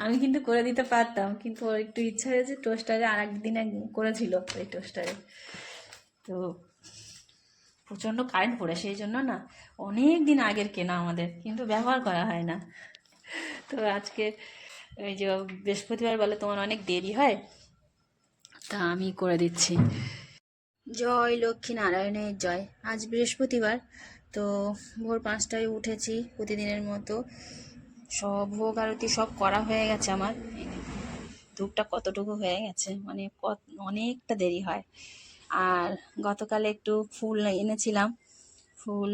আমি কিন্তু করে দিতে পারতাম, কিন্তু ওর একটু ইচ্ছা হয়েছে টোস্টারে, আর একদিন করেছিল ওই টোস্টারে। তো প্রচণ্ড কারেন্ট পড়ে, সেই জন্য না অনেক দিন আগের কেনা আমাদের, কিন্তু ব্যবহার করা হয় না। তো আজকে ওই যে বৃহস্পতিবার বলে তোমার অনেক দেরি হয়, তা আমি করে দিচ্ছি। জয় লক্ষ্মী নারায়ণের জয়। আজ বৃহস্পতিবার, তো ভোর 5টায় উঠেছি প্রতিদিনের মতো। সব ভোগ আরতি সব করা হয়ে গেছে আমার। ধূপটা কতটুকু হয়ে গেছে, মানে অনেকটা দেরি হয়। আর গতকালে একটু ফুল এনেছিলাম, ফুল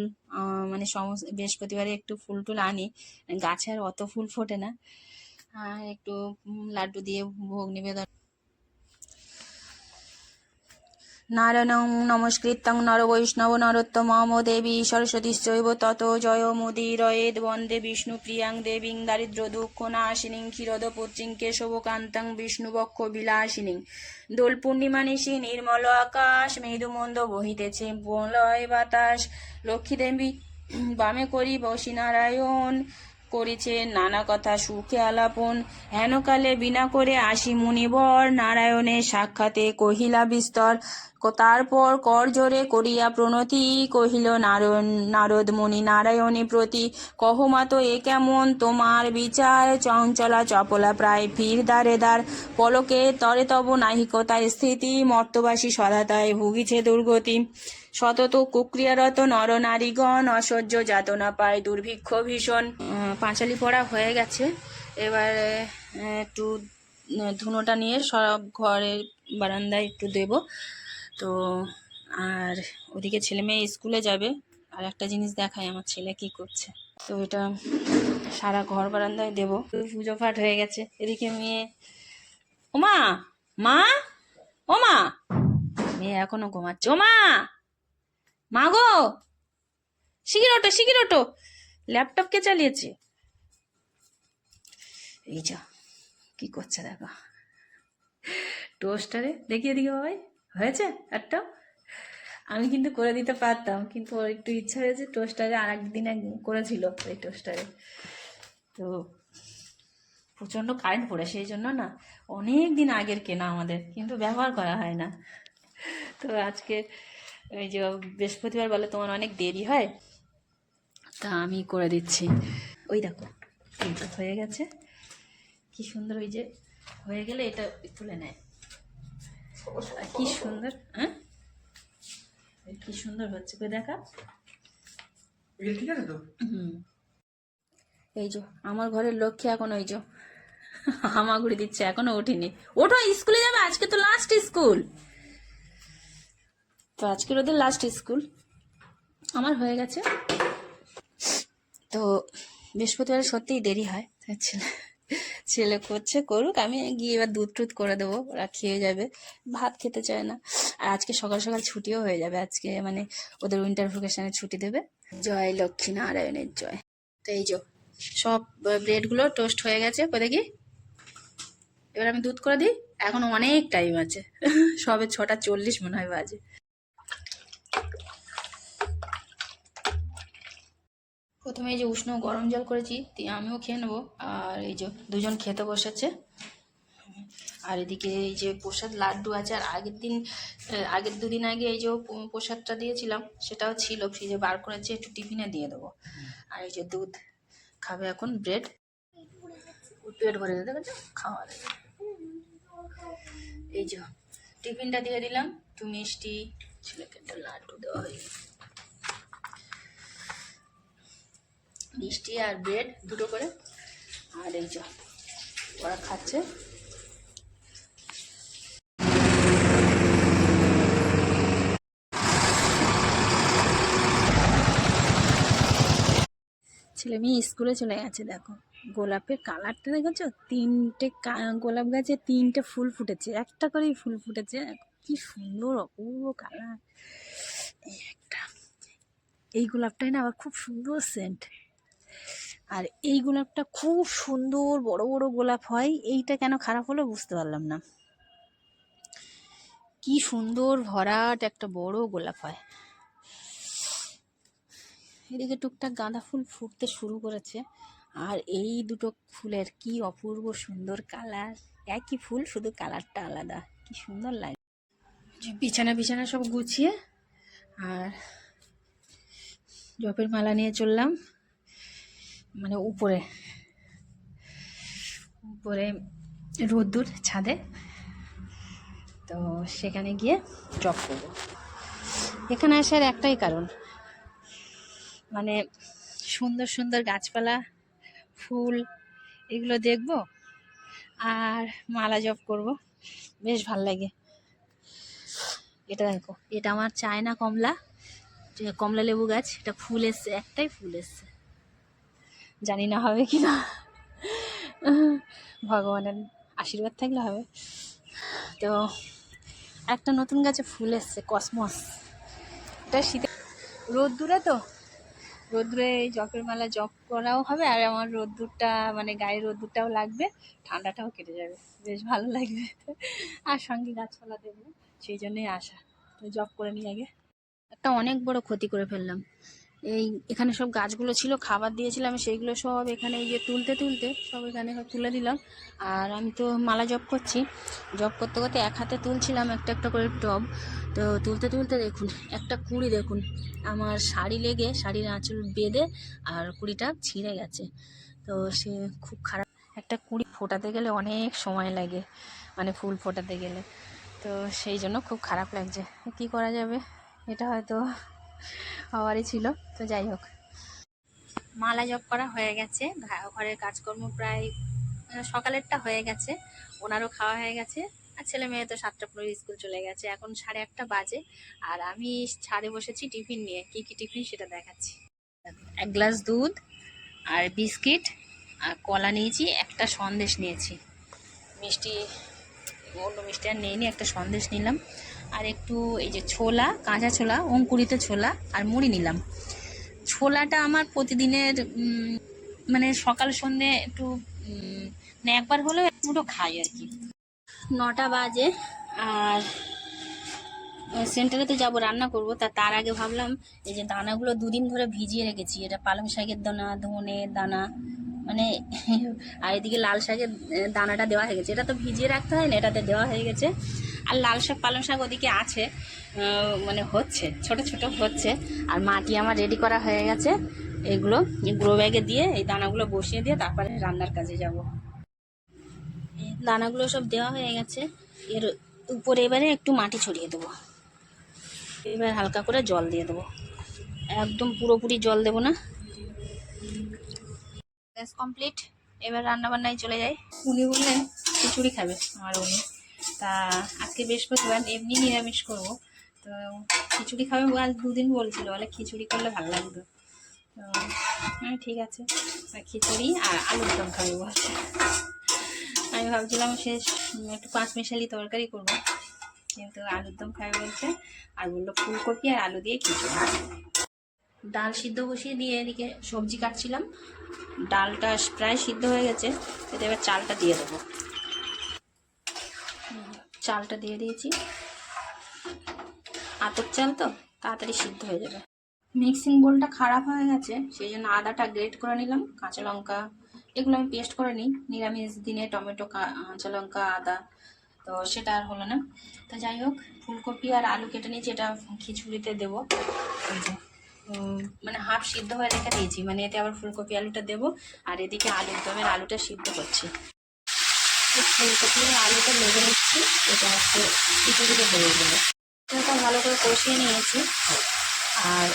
মানে সমস্ত বৃহস্পতিবারে একটু ফুল টুল আনি, গাছে আর অত ফুল ফোটে না। একটু লাড্ডু দিয়ে ভোগ নিবেদন। নারায়ণং নমস্কৃত্যং নরবৈষ্ণব নরোত্তমম দেবী সরস্বতীশ্চৈব ততো জয়মুদীরয়েদ বন্দে বিষ্ণুপ্রিয়াং দেবীং দারিদ্র্য দুঃখ নাশিনীং ক্ষীরোদপুত্রিং কেশবকান্তাং বিষ্ণুবক্ষ বিলাসিনীং। দোল পূর্ণিমা নিশি নির্মল আকাশ, মৃদুমন্দ বহিতেছে প্রলয় বাতাস। লক্ষ্মী দেবী বামে করি বসি নারায়ণ, করিছে নানা কথা সুখে আলাপন। হেনকালে বিনা করে আসি মুনিবর, নারায়ণের সাক্ষাতে কহিলা বিস্তর। তারপর করজোরে করিয়া প্রণতি, কহিল নারদ মুনি নারায়ণী প্রতি। কহ মাতো এ কেমন তোমার বিচার, চঞ্চলা চপলা প্রায় ফির দ্বারে দ্বার। পলকে তরে তব নাহিক তার স্থিতি, মর্তবাসী সদাতায় ভুগিছে দুর্গতি। সতত কুক্রিয়ারত নর নারীগণ, অসহ্য যাতনা পায় দুর্ভিক্ষ ভীষণ। পাঁচালি পড়া হয়ে গেছে, এবার একটু ধুনোটা নিয়ে সব ঘরের বারান্দায় একটু দেব। তো আর ওদিকে ছেলে মেয়ে স্কুলে যাবে। আর একটা জিনিস দেখাই আমার ছেলে কি করছে। তো এটা সারা ঘর বারান্দায় দেব। পুজো পাঠ হয়ে গেছে, এদিকে মেয়ে, ওমা মা, ও মা, মেয়ে এখনো ঘুমাচ্ছে। ও মা, মা গো, শিগগির ওঠো, ল্যাপটপ কে চালিয়েছে? এই যা কি করছে দেখো, টোস্টারে। দেখিয়ে দিকে বাবাই, হয়েছে একটা। আমি কিন্তু করে দিতে পারতাম, কিন্তু ওর একটু ইচ্ছা হয়েছে টোস্টারে, আর একদিন করেছিল ওই টোস্টারে। তো প্রচণ্ড কারেন্ট পড়ে, সেই জন্য না অনেক দিন আগের কেনা আমাদের, কিন্তু ব্যবহার করা হয় না। তো আজকে ওই যে বৃহস্পতিবার বলে তোমার অনেক দেরি হয়, তা আমি করে দিচ্ছি। ওই দেখো এইটা হয়ে গেছে, কি সুন্দর। ওই যে হয়ে গেলে এটা তুলে নেয়, কি সুন্দর। হ্যাঁ কি সুন্দর হচ্ছে, কই দেখা। ঠিক আছে তো। এই যে আমার ঘরের লক্ষ্মী এখন ওই যে হামাগুড়ি দিচ্ছে, এখনো ওঠেনি। ওঠো, স্কুলে যাবে, আজকে তো লাস্ট স্কুল। তো আজকের ওদের লাস্ট স্কুল, আমার হয়ে গেছে। তো বৃহস্পতিবার সত্যিই দেরি হয়, ছেলে করছে করুক, আমি গিয়ে এবার দুধ টুধ করে দেবো, ওরা খেয়ে যাবে। ভাত খেতে চায় না। আর আজকে সকাল সকাল ছুটিও হয়ে যাবে, আজকে মানে ওদের উইন্টার ভ্যাকেশনে ছুটি দেবে। জয় লক্ষ্মী নারায়ণের জয়। তো এই যে সব ব্রেডগুলো টোস্ট হয়ে গেছে, দেখি এবার আমি দুধ করে দিই। এখন অনেক টাইম আছে, সবে 6:40 মনে হয় বাজে। প্রথমে এই যে উষ্ণ গরম জল করেছি, আমিও খেয়ে নেবো। আর এই যে দুজন খেতে বসেছে। আর এদিকে এই যে প্রসাদ লাড্ডু আছে, আর আগের দুদিন আগে এই যে প্রসাদটা দিয়েছিলাম সেটাও ছিল, ফ্রিজে বার করেছি, একটু টিফিনে দিয়ে দেবো। আর এই যে দুধ খাবে এখন, ব্রেড পেট ভরে দেবে, দেখেছো খাওয়া দেবে। এই যে টিফিনটা দিয়ে দিলাম, একটু মিষ্টি, ছেলেকে একটা লাড্ডু দেওয়া হয়ে গেছে। মিষ্টি আর ব্রেড দুটো করে। আর এই যে ওরা খাচ্ছে। ছেলে মেয়ে স্কুলে চলে গেছে। দেখো গোলাপের কালারটা দেখেছো, তিনটে গোলাপ গাছে তিনটে ফুল ফুটেছে, একটা করেই ফুল ফুটেছে, কি সুন্দর অপূর্ব কালার। এই একটা, এই গোলাপটাই না আবার খুব সুন্দর সেন্ট। আর এই গোলাপটা খুব সুন্দর বড় বড় গোলাপ হয়, এইটা কেন খারাপ হলো বুঝতে পারলাম না। কি সুন্দর ভরাট একটা বড় গোলাপ হয়। এদিকে টুকটাক গাঁদা ফুল ফুটতে শুরু করেছে। আর এই দুটো ফুলের কি অপূর্ব সুন্দর কালার, একই ফুল শুধু কালারটা আলাদা, কি সুন্দর লাগে। বিছানা বিছানা সব গুছিয়ে আর জপের মালা নিয়ে চললাম মানে উপরে উপরে রোদ্দুর ছাদে, তো সেখানে গিয়ে জপ করব। এখানে আসার একটাই কারণ, মানে সুন্দর সুন্দর গাছপালা, ফুল, এগুলো দেখব আর মালা জপ করব, বেশ ভাল লাগে। এটা দেখো, এটা আমার চায়না কমলা, কমলা লেবু গাছ, এটা ফুল এসছে, একটাই ফুল এসছে, জানি না হবে কি না, ভগবানের আশীর্বাদ থাকলে হবে। তো একটা নতুন গাছে ফুল এসছে, কসমস, এটা শীতে রোদ্দুরে, তো রোদ্দুরে এই জপের মালা জপ করাও হবে আর আমার রোদ্দুরটা মানে গায়ে রোদ্দুরটাও লাগবে, ঠান্ডাটাও কেটে যাবে, বেশ ভালো লাগবে। আর সঙ্গে গাছপালা দেখবো, সেই জন্যই আসা। তো জব করে নিই আগে। একটা অনেক বড় ক্ষতি করে ফেললাম। এখানে সব গাছগুলো ছিল, খাবার দিয়েছিলাম, সেইগুলো সব এখানে এই যে তুলতে তুলতে সব এখানে সব তুলে দিলাম। আর আমি তো মালা জপ করছি, জপ করতে করতে এক হাতে তুলছিলাম একটা একটা করে টব, তো তুলতে তুলতে দেখুন একটা কুড়ি, দেখুন আমার শাড়ি লেগে, শাড়ির আঁচল বেঁধে আর কুড়িটা ছিঁড়ে গেছে। তো সে খুব খারাপ, একটা কুড়ি ফোটাতে গেলে অনেক সময় লাগে, মানে ফুল ফোটাতে গেলে, তো সেই জন্য খুব খারাপ লাগছে। কি করা যাবে, এটা হয়তো হওয়ারই ছিল। তো যাই হোক, মালা জপ করা হয়ে গেছে, ঘরের কাজকর্ম প্রায় সকালেরটা হয়ে গেছে, ওনারও খাওয়া হয়ে গেছে, আর ছেলে মেয়ে তো 7টা 15 স্কুল চলে গেছে, এখন 1:30 বাজে। আর আমি ছাদে বসেছি টিফিন নিয়ে, কি কি টিফিন সেটা দেখাচ্ছি। 1 গ্লাস দুধ আর বিস্কিট আর কলা নিয়েছি, একটা সন্দেশ নিয়েছি, মিষ্টি অন্য মিষ্টি আর নেইনি, একটা সন্দেশ নিলাম, আর একটু এই যে ছোলা, কাঁচা ছোলা, অঙ্কুরিত ছোলা আর মুড়ি নিলাম। ছোলাটা আমার প্রতিদিনের মানে সকাল সন্ধ্যে একটু মানে একবার হলেও এক মুঠো খাই আর কি। 9টা বাজে আর সেন্টারে তো যাবো, রান্না করবো, তার আগে ভাবলাম এই যে দানাগুলো 2 দিন ধরে ভিজিয়ে রেখেছি, এটা পালং শাকের দানা, ধনের দানা, মানে আর এদিকে লাল শাকের দানাটা দেওয়া হয়ে গেছে, এটা তো ভিজিয়ে রাখতে হয় না, এটাতে দেওয়া হয়ে গেছে। আর লাল শাক পালং শাক ওদিকে আছে, মানে হচ্ছে ছোট ছোট হচ্ছে। আর মাটি আমার রেডি করা হয়ে গেছে, এগুলো গ্রো ব্যাগে দিয়ে এই দানাগুলো বসিয়ে দিয়ে তারপরে রান্নার কাজে যাব। দানাগুলো সব দেওয়া হয়ে গেছে, এর উপরে এবারে একটু মাটি ছড়িয়ে দেবো, এবার হালকা করে জল দিয়ে দেবো, একদম পুরোপুরি জল দেবো না। গ্যাস কমপ্লিট, এবার রান্না বান্নায় চলে যাই। উনি বললেন খিচুড়ি খাবে আমার উনি, তা আজকে বৃহস্পতিবার, এমনি নিরামিষ করবো, তো খিচুড়ি খাবে, আজ 2 দিন বলছিল, বলে খিচুড়ি করলে ভালো লাগতো, তো ঠিক আছে, খিচুড়ি আর আলুর দম খাবে বলছে। আমি ভাবছিলাম শেষ একটু 5 মিশালি তরকারি করবো, কিন্তু আলুর দম খাবে বলছে, আর বললো ফুলকপি আর আলু দিয়ে খিচুড়ি। ডাল সিদ্ধ বসিয়ে দিয়ে এদিকে সবজি কাটছিলাম, ডালটা প্রায় সিদ্ধ হয়ে গেছে, এতে এবার চালটা দিয়ে দেবো। চালটা দিয়ে দিয়েছি, আতপ চাল তো তাড়াতাড়ি সিদ্ধ হয়ে যাবে। মিক্সিং বোলটা খারাপ হয়ে গেছে, সেই জন্য আদাটা গ্রেট করে নিলাম, কাঁচা লঙ্কা এগুলো আমি পেস্ট করে নিই, নিরামিষ দিনে টমেটো, কাঁচা লঙ্কা, আদা, তো সেটা আর হলো না। তো যাই হোক, ফুলকপি আর আলু কেটে নিয়েছি, এটা খিচুড়িতে দেবো, মানে হাফ সিদ্ধ হয়ে রেখে দিয়েছি, মানে এতে আবার ফুলকপি আলুটা দেবো, আর এদিকে আলুর দমের আলুটা সিদ্ধ করছি। ফুলকপি আর আলুটা লেগে নিচ্ছি, এটা হচ্ছে খিচুড়িতে দেবো বলে, এটা ভালো করে কষিয়ে নিয়েছি। আর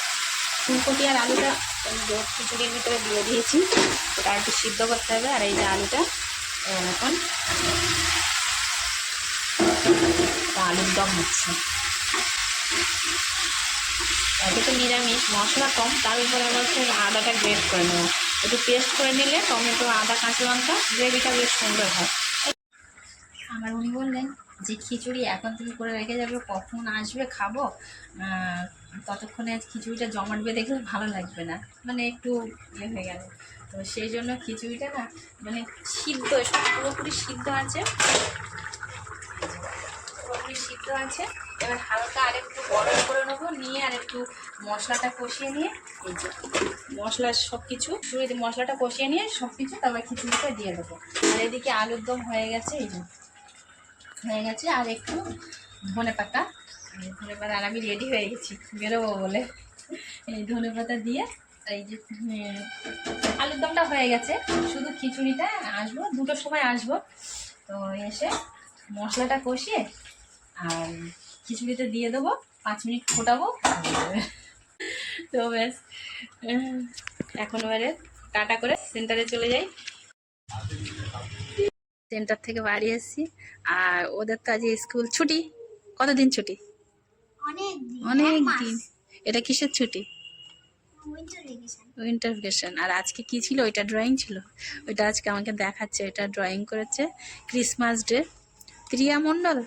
ফুলকপি আর আলুটা খিচুড়ির ভিতরে দিয়ে দিয়েছি, ওটা একটু সিদ্ধ করতে হবে। আর এই যে আলুটা এখন আলুর দম হচ্ছে, একে তো নিরামিষ, মশলা কম, তার উপরে আবার আদাটা গ্রেট করে নেব, একটু পেস্ট করে নিলে টমেটো, আদা, কাঁচা লঙ্কা, গ্রেভিটা বেশ সুন্দর হয়। আমার উনি বললেন যে খিচুড়ি এখন তুমি করে রেখে যাবে, কখন আসবে খাবো, ততক্ষণে খিচুড়িটা জমাটবে দেখলে ভালো লাগবে না, মানে একটু ইয়ে হয়ে গেল, তো সেই জন্য খিচুড়িটা না মানে সিদ্ধ, সব পুরোপুরি সিদ্ধ আছে, পুরোপুরি খিচুড়ি সিদ্ধ আছে। এবার হালকা আর একটু গরম করে নেবো, নিয়ে আর একটু মশলাটা কষিয়ে নিয়ে, এই যে মশলা সব কিছু মশলাটা কষিয়ে নিয়ে সব কিছু তারপর খিচুড়িটা দিয়ে দেবো। আর এদিকে আলুর দম হয়ে গেছে, এই যে হয়ে গেছে। আর একটু ধনে পাতা, আর আমি রেডি হয়ে গেছি বেরোবো বলে। এই ধনে পাতা দিয়ে এই যে আলুর দমটা হয়ে গেছে, শুধু খিচুড়িটা আসবো 2টোর সময় আসবো। তো এসে মশলাটা কষিয়ে আর খিচুড়িতে দিয়ে দেবো, 5 মিনিট ফোটাবো। তো ব্যাস, এখন এবারে টাটা করে সেন্টারে চলে যাই। সেন্টার থেকে বাড়ি এসেছি, আর ওদের তো আজ স্কুল ছুটি। কতদিন ছুটি? অনেক দিন। এটা কিসের ছুটি? Winter vacation. আর আজকে কি ছিল? ওইটা ড্রয়িং ছিল, ওইটা আজকে আমাকে দেখাচ্ছে। এটা ড্রয়িং করেছে ক্রিসমাস ডে। প্রিয়া মণ্ডল,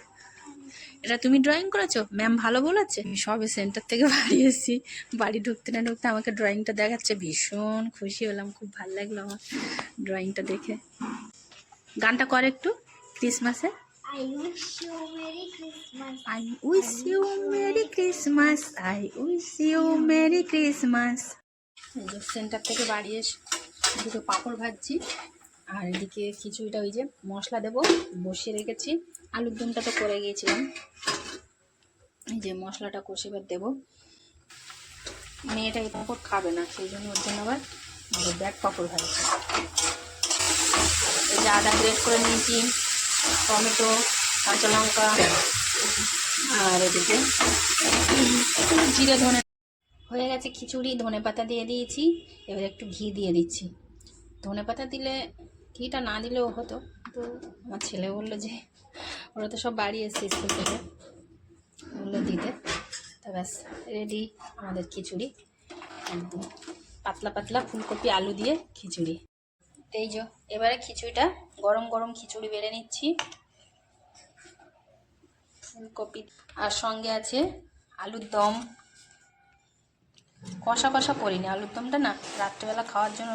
এটা তুমি ড্রয়িং করেছো? ম্যাম ভালো বলেছে। সবে সেন্টার থেকে বাড়ি এসেছি, বাড়ি ঢুকতে না ঢুকতে আমাকে ড্রয়িংটা দেখাচ্ছে। ভীষণ খুশি হলাম, খুব ভালো লাগলো আমার ড্রয়িংটা দেখে। গানটা কর একটু ক্রিসমাসে। I wish you Merry Christmas. I wish you Merry Christmas. I wish you Merry Christmas. এই যে সেন্টার থেকে বাড়ি এসে দুটো পাঁপড় ভাজছি, আর এদিকে খিচুড়িটা ওই যে মশলা দেবো বসিয়ে রেখেছি। আলুর দমটা তো করে গিয়েছিলাম, এই যে মশলাটা কষে এবার দেবো। মেয়েটা এই পাঁপড় খাবে না, সেই জন্য ওর জন্য আবার ব্যাগ পাঁপড় ভাজছি। এই যে আদা গ্রেট করে নিয়েছি, টমেটো, কাঁচা লঙ্কা, আর এদিকে জিরে ধনে। হয়ে গেছে খিচুড়ি, ধনে পাতা দিয়ে দিয়েছি। এবার একটু ঘি দিয়ে দিচ্ছি। ধনে পাতা দিলে, ঘিটা না দিলেও হতো, তো আমার ছেলে বললো যে ওরা তো সব বাড়ি এসছে স্কুল থেকে, বললো দিতে। তা ব্যাস রেডি আমাদের খিচুড়ি, একদম পাতলা পাতলা ফুলকপি আলু দিয়ে খিচুড়ি। এই যে এবারে খিচুড়িটা গরম গরম খিচুড়ি বেড়ে নিচ্ছি, ফুলকপি আর সঙ্গে আছে আলুর দম। কষা কষা করিনি, আলুর দমটা না রাত্রেবেলা খাওয়ার জন্য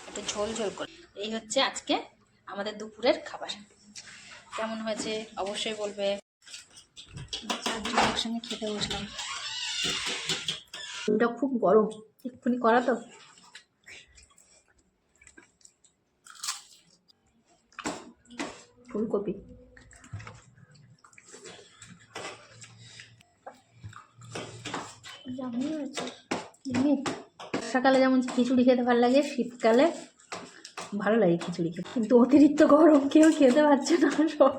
একটু ঝোল ঝোল করে। এই হচ্ছে আজকে আমাদের দুপুরের খাবার। কেমন হয়েছে অবশ্যই বলবে। চারজন একসঙ্গে খেতে বসলাম। এটা খুব গরম, এক্ষুনি করা তো। ফুলকপি সকালে যেমন খিচুড়ি খেতে ভালো লাগে, শীতকালে ভালো লাগে খিচুড়ি খেতে, কিন্তু অতিরিক্ত গরম কেউ খেতে পারছে না। সব